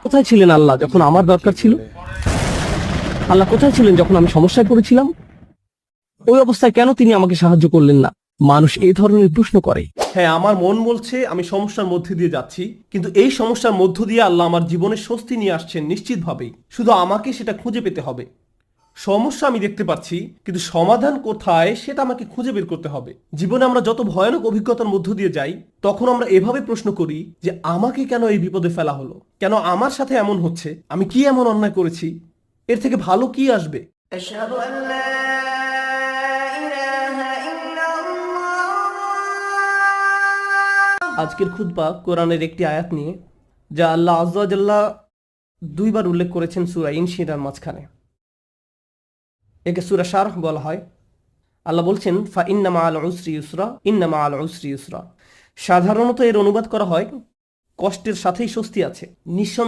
কোথায় ছিলেন আল্লাহ যখন আমার দরকার ছিল? আল্লাহ কোথায় ছিলেন যখন আমি সমস্যায় পড়েছিলাম? ওই অবস্থায় কেন তিনি আমাকে সাহায্য করলেন না? মানুষ এই ধরনের প্রশ্ন করে। হ্যাঁ, আমার মন বলছে আমি সমস্যার মধ্যে দিয়ে যাচ্ছি, কিন্তু এই সমস্যার মধ্য দিয়ে আল্লাহ আমার জীবনে স্বস্তি নিয়ে আসছেন নিশ্চিতভাবেই। শুধু আমাকে সেটা খুঁজে পেতে হবে। সমস্যা আমি দেখতে পাচ্ছি, কিন্তু সমাধান কোথায় সেটা আমাকে খুঁজে বের করতে হবে। জীবনে আমরা যত ভয়ানক অভিজ্ঞতার মধ্য দিয়ে যাই, তখন আমরা এভাবে প্রশ্ন করি যে আমাকে কেন এই বিপদে ফেলা হলো, কেন আমার সাথে এমন হচ্ছে, আমি কি এমন অন্যায় করেছি, এর থেকে ভালো কি আসবে। أشهد أن لا إله إلا الله. আজকের খুতবা কোরআনের একটি আয়াত নিয়ে, যা আল্লাহ আযজা ওয়া জাল্লা দুইবার উল্লেখ করেছেন সূরা ইনশিরার মাঝখানে। একে সূরা শারহ বলা হয়। আল্লাহ বলছেন ফা ইন্না মাআল উসরি ইউসরা, ইন্না মাআল উসরি ইউসরা। সাধারণত এর অনুবাদ করা হয় কষ্টের সাথেই স্বস্তি আছে। নিঃসন্দেহে